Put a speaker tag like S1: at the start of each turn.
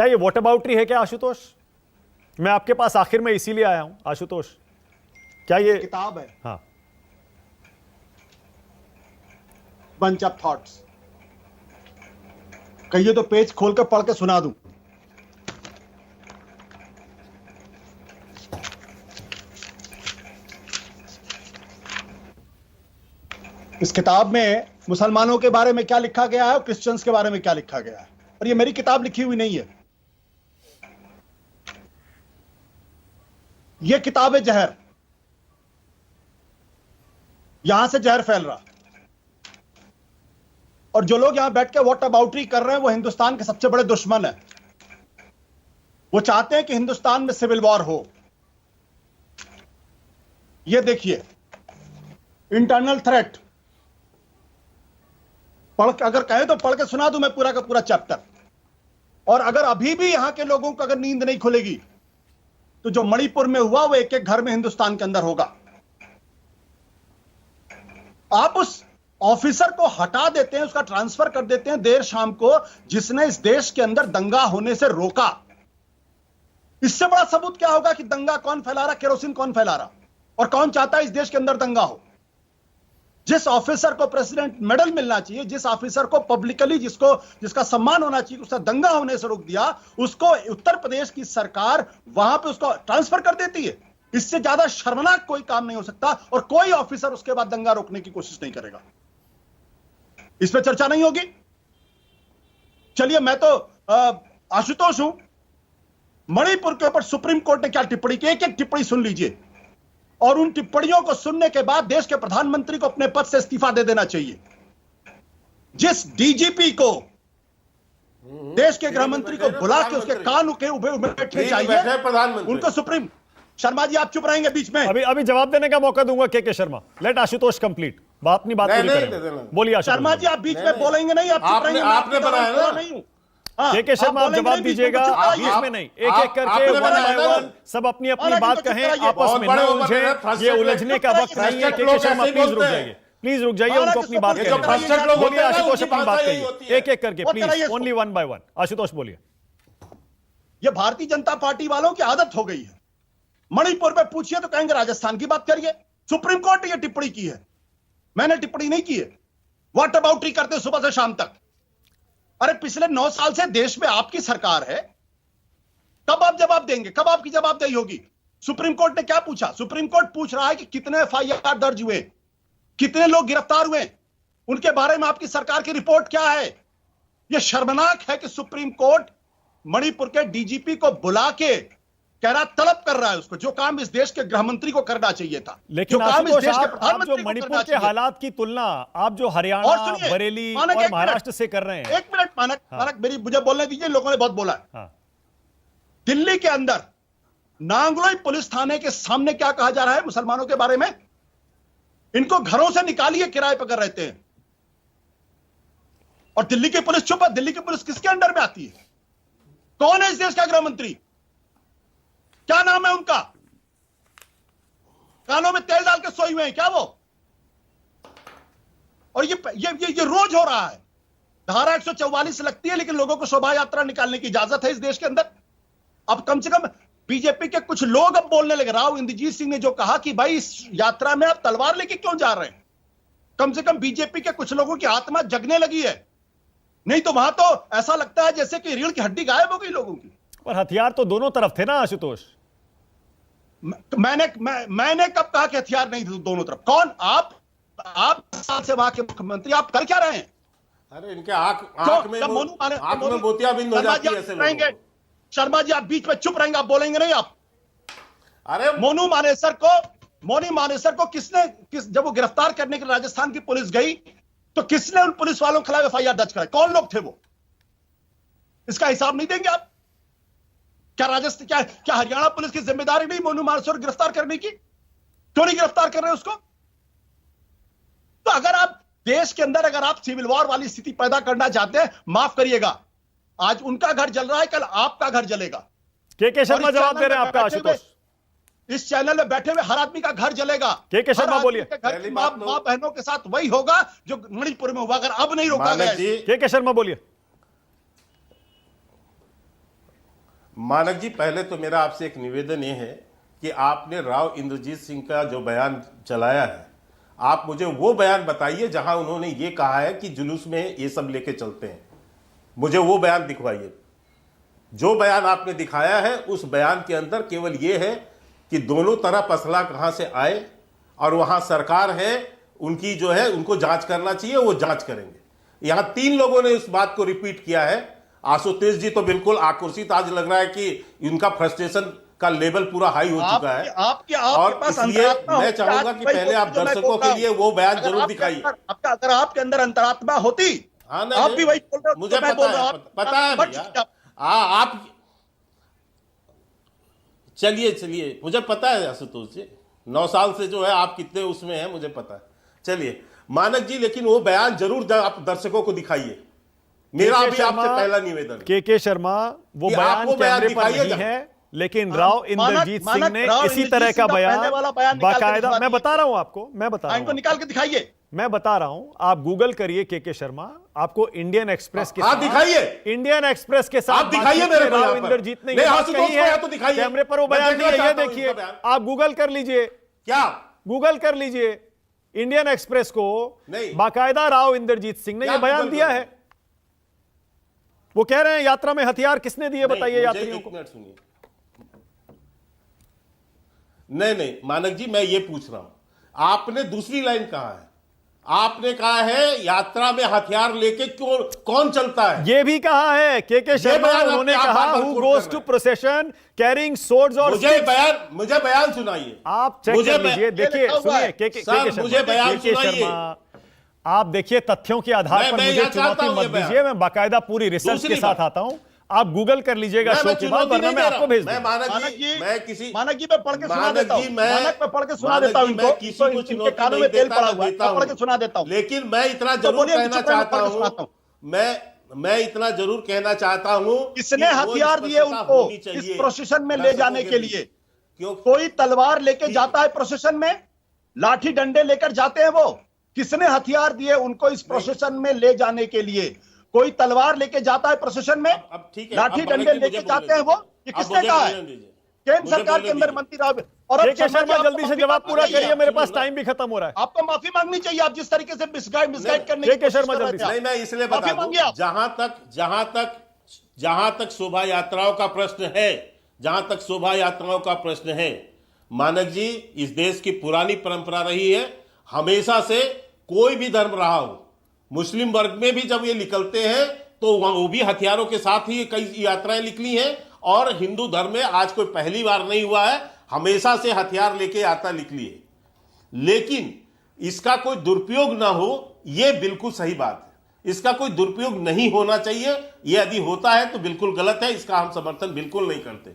S1: क्या ये वॉट अबाउटरी है क्या आशुतोष? मैं आपके पास आखिर में इसीलिए आया हूं आशुतोष, क्या ये
S2: किताब है
S1: हाँ
S2: बंच ऑफ थॉट्स। कहिए तो पेज खोल कर पढ़ के सुना दूं। इस किताब में मुसलमानों के बारे में क्या लिखा गया है और क्रिश्चियंस के बारे में क्या लिखा गया है, और ये मेरी किताब लिखी हुई नहीं है। ये किताब है जहर, यहां से जहर फैल रहा, और जो लोग यहां बैठ के वॉट अबाउटरी कर रहे हैं वो हिंदुस्तान के सबसे बड़े दुश्मन है। वो चाहते हैं कि हिंदुस्तान में सिविल वॉर हो। ये देखिए, इंटरनल थ्रेट अगर कहें तो पढ़ के सुना दूं मैं पूरा का पूरा चैप्टर। और अगर अभी भी यहां के लोगों को अगर नींद नहीं खुलेगी तो जो मणिपुर में हुआ वो एक एक घर में हिंदुस्तान के अंदर होगा। आप उस ऑफिसर को हटा देते हैं, उसका ट्रांसफर कर देते हैं देर शाम को, जिसने इस देश के अंदर दंगा होने से रोका। इससे बड़ा सबूत क्या होगा कि दंगा कौन फैला रहा, केरोसिन कौन फैला रहा, और कौन चाहता है इस देश के अंदर दंगा हो। जिस ऑफिसर को प्रेसिडेंट मेडल मिलना चाहिए, जिस ऑफिसर को पब्लिकली जिसका सम्मान होना चाहिए, उसका दंगा होने से रोक दिया, उसको उत्तर प्रदेश की सरकार वहां पे उसको ट्रांसफर कर देती है। इससे ज्यादा शर्मनाक कोई काम नहीं हो सकता, और कोई ऑफिसर उसके बाद दंगा रोकने की कोशिश नहीं करेगा। इस पे चर्चा नहीं होगी। चलिए, मैं तो आशुतोष हूं। मणिपुर के ऊपर सुप्रीम कोर्ट ने क्या टिप्पणी की, एक एक टिप्पणी सुन लीजिए, और उन टिप्पणियों को सुनने के बाद देश के प्रधानमंत्री को अपने पद से इस्तीफा दे देना चाहिए। जिस डीजीपी को देश के गृह मंत्री को बुला के उसके कान के उभे बैठने चाहिए, उनको सुप्रीम। शर्मा जी आप चुप रहेंगे बीच में?
S1: अभी जवाब देने का मौका दूंगा के शर्मा। लेट आशुतोष कंप्लीट अपनी बात पूरी करें। बोलिए आशुतोष।
S2: शर्मा जी आप बीच में बोलेंगे नहीं, आप चुप रहेंगे।
S3: आपने बनाया ना,
S2: नहीं हूं।
S1: के शर्मा आप जवाब दीजिएगा, बीच में नहीं, एक एक करके वन बाय वन सब अपनी अपनी बात कहें, आपस में न उलझे। ये उलझने का वक्त नहीं है। के शर्मा प्लीज रुक जाइए, प्लीज रुक जाइए, उनको अपनी बात करें। बोलिए आशुतोष, अपनी बात कहिए एक एक करके please, only one by one. Ashutosh बोलिए।
S2: ये भारतीय जनता पार्टी वालों की आदत हो गई है। मणिपुर में पूछिए तो कहेंगे राजस्थान की बात करिए। सुप्रीम कोर्ट ने यह टिप्पणी की है, मैंने टिप्पणी नहीं की है। व्हाट अबाउटरी करते सुबह से शाम तक। अरे पिछले 9 साल से देश में आपकी सरकार है, कब आप जवाब देंगे, कब आपकी जवाबदेही होगी? सुप्रीम कोर्ट ने क्या पूछा? सुप्रीम कोर्ट पूछ रहा है कि कितने एफआईआर दर्ज हुए, कितने लोग गिरफ्तार हुए, उनके बारे में आपकी सरकार की रिपोर्ट क्या है। यह शर्मनाक है कि सुप्रीम कोर्ट मणिपुर के डीजीपी को बुला के कह रहा, तलब कर रहा है उसको, जो काम इस देश के गृह मंत्री को करना चाहिए था।
S1: लेकिन
S2: जो काम इस देश के
S1: आप
S2: प्रधानमंत्री
S1: जो
S2: को
S1: मणिपुर
S2: करना
S1: के
S2: चाहिए।
S1: हालात की तुलना आप जो हरियाणा, बरेली और महाराष्ट्र से कर रहे हैं।
S2: एक मिनट मानक, मेरी मुझे बोलने दीजिए, लोगों ने बहुत बोला है।
S1: हाँ।
S2: दिल्ली के अंदर नांगलोई पुलिस थाने के सामने क्या कहा जा रहा है मुसलमानों के बारे में? इनको घरों से निकालिए, किराए पर रहते हैं। और दिल्ली की पुलिस चुप है। दिल्ली की पुलिस किसके अंडर में आती है? कौन है इस देश का गृह मंत्री? क्या नाम है उनका? कानों में तेल डाल के सोए हुए हैं क्या वो? और ये रोज हो रहा है। धारा 144 लगती है, लेकिन लोगों को शोभा यात्रा निकालने की इजाजत है इस देश के अंदर। अब कम से कम बीजेपी के कुछ लोग अब बोलने लगे। राव इंद्रजीत सिंह ने जो कहा कि भाई इस यात्रा में आप तलवार लेके क्यों जा रहे हैं, कम से कम बीजेपी के कुछ लोगों की आत्मा जगने लगी है। नहीं तो वहां तो ऐसा लगता है जैसे कि रीढ़ की हड्डी गायब हो गई लोगों की।
S1: पर हथियार तो दोनों तरफ थे ना आशुतोष।
S2: मैंने कब कहा कि हथियार नहीं थे दोनों तरफ? कौन? आप साल से वहां के मुख्यमंत्री, आप कर क्या रहे हैं?
S3: अरे इनके आंख में मोतियाबिंद हो जाती है ऐसे लोगों को।
S2: शर्मा जी आप बीच में चुप रहेंगे, आप बोलेंगे नहीं आप।
S3: अरे
S2: मोनू मानेसर को जब वो गिरफ्तार करने के लिए राजस्थान की पुलिस गई तो किसने उन पुलिस वालों के खिलाफ एफआईआर दर्ज कराई? कौन लोग थे वो? इसका हिसाब नहीं देंगे आप? क्या हरियाणा पुलिस की जिम्मेदारी नहीं मोनू मानेसर गिरफ्तार करने की? क्यों नहीं गिरफ्तार कर रहे उसको? तो अगर आप देश के अंदर अगर आप सिविल वॉर वाली स्थिति पैदा करना चाहते हैं, माफ करिएगा, आज उनका घर जल रहा है, कल आपका घर जलेगा।
S1: के शर्मा जवाब दे रहे हैं आपका आशुतोष।
S2: इस चैनल में बैठे हुए हर आदमी का घर जलेगा।
S1: के शर्मा बोलिए।
S2: घर की मां बहनों के साथ वही होगा जो मणिपुर में हुआ, अगर अब नहीं रोका गया।
S1: के शर्मा बोलिए।
S3: मानक जी, पहले तो मेरा आपसे एक निवेदन ये है कि आपने राव इंद्रजीत सिंह का जो बयान चलाया है, आप मुझे वो बयान बताइए जहां उन्होंने ये कहा है कि जुलूस में ये सब लेके चलते हैं। मुझे वो बयान दिखवाइए। जो बयान आपने दिखाया है उस बयान के अंदर केवल ये है कि दोनों तरफ असला कहां से आए और वहां सरकार है, उनकी जो है उनको जांच करना चाहिए, वो जांच करेंगे। यहां 3 लोगों ने इस बात को रिपीट किया है। आशुतोष जी तो बिल्कुल आक्रोशित आज लग रहा है कि उनका फ्रस्ट्रेशन का लेवल पूरा हाई हो चुका है। और इसलिए मैं चाहूंगा कि पहले आप दर्शकों के लिए वो बयान जरूर दिखाइए।
S2: अगर आपके अंदर अंतरात्मा होती,
S3: हाँ,
S2: आप भी वही बोल रहे हो।
S3: मुझे पता है भैया। आप चलिए मुझे पता है आशुतोष जी, 9 साल से जो है आप कितने उसमें हैं मुझे पता है। चलिए मानक जी, लेकिन वो बयान जरूर आप दर्शकों को दिखाइए। मेरा भी आपसे पहला निवेदन है।
S1: के शर्मा, वो बयान कैमरे पर नहीं है, लेकिन राव इंद्रजीत सिंह ने इसी तरह का बयान बाकायदा, मैं बता रहा हूं आपको, मैं बता रहा हूं,
S2: निकाल के दिखाइए।
S1: मैं बता रहा हूं, आप गूगल करिए के शर्मा, आपको इंडियन एक्सप्रेस के साथ
S3: दिखाइए,
S1: इंडियन एक्सप्रेस के साथ
S3: दिखाइए मेरे को।
S1: राव इंद्रजीत ने कही है, तो दिखाइए कैमरे पर वो बयान नहीं है, ये देखिए, आप गूगल कर लीजिए।
S3: क्या
S1: गूगल कर लीजिए इंडियन एक्सप्रेस को, बाकायदा राव इंद्रजीत सिंह ने यह बयान दिया है। वो कह रहे हैं यात्रा में हथियार किसने दिए, बताइए यात्रियों को।
S3: सुनिए, नहीं मानक जी, मैं ये पूछ रहा हूं, आपने दूसरी लाइन कहा है, आपने कहा है यात्रा में हथियार लेके क्यों कौन चलता है,
S1: ये भी कहा है के शर्मा, उन्होंने कहा who goes to procession carrying swords और
S3: मुझे बयान सुनाइए।
S1: आप चेक कर लीजिए, देखिए, सुनिए के
S3: मुझे बयान सुनाइए।
S1: आप देखिए तथ्यों के आधार पर मुझे चुनौती मत दीजिए, मैं बाकायदा पूरी रिसर्च के साथ आता हूं। आप गूगल कर लीजिएगा शो के बाद, वरना मैं आपको भेज दूंगा।
S2: मानक जी मैं पढ़ के सुना देता हूं, मानक मैं पढ़ के सुना देता हूं,
S3: मैं किसी को चुनौती
S2: कानों में तेल पड़ा हुआ है, पढ़ के सुना देता हूं।
S3: लेकिन मैं इतना जरूर कहना चाहता हूं, मैं इतना जरूर कहना चाहता हूं,
S2: किसने हथियार दिए उनको इस प्रोसेशन में ले जाने के लिए? कोई तलवार लेके जाता है प्रोसेशन में, लाठी डंडे लेकर जाते हैं वो? किसने हथियार दिए उनको इस प्रोसेशन में ले जाने के लिए? कोई तलवार लेके जाता है प्रोसेशन में, लाठी डंडे लेके जाते हैं वो? ये किसने कहा है? केंद्र सरकार के अंदर मंत्री राव। और
S1: के शर्मा जल्दी से जवाब पूरा करिए, मेरे पास टाइम भी खत्म हो रहा है।
S2: आपको माफी मांगनी चाहिए, आप जिस तरीके से मिसगाइड करने
S1: के शर्मा जल्दी से।
S3: नहीं, मैं इसलिए बता दूं, जहां तक शोभा यात्राओं का प्रश्न है, जहां तक शोभा यात्राओं का प्रश्न है, मानक जी, इस देश की पुरानी परंपरा रही है, हमेशा से कोई भी धर्म रहा हो, मुस्लिम वर्ग में भी जब ये निकलते हैं तो वो भी हथियारों के साथ ही कई यात्राएं निकली हैं। और हिंदू धर्म में आज कोई पहली बार नहीं हुआ है, हमेशा से हथियार लेके यात्रा निकली है। लेकिन इसका कोई दुरुपयोग ना हो, ये बिल्कुल सही बात है। इसका कोई दुरुपयोग नहीं होना चाहिए। ये यदि होता है तो बिल्कुल गलत है, इसका हम समर्थन बिल्कुल नहीं करते।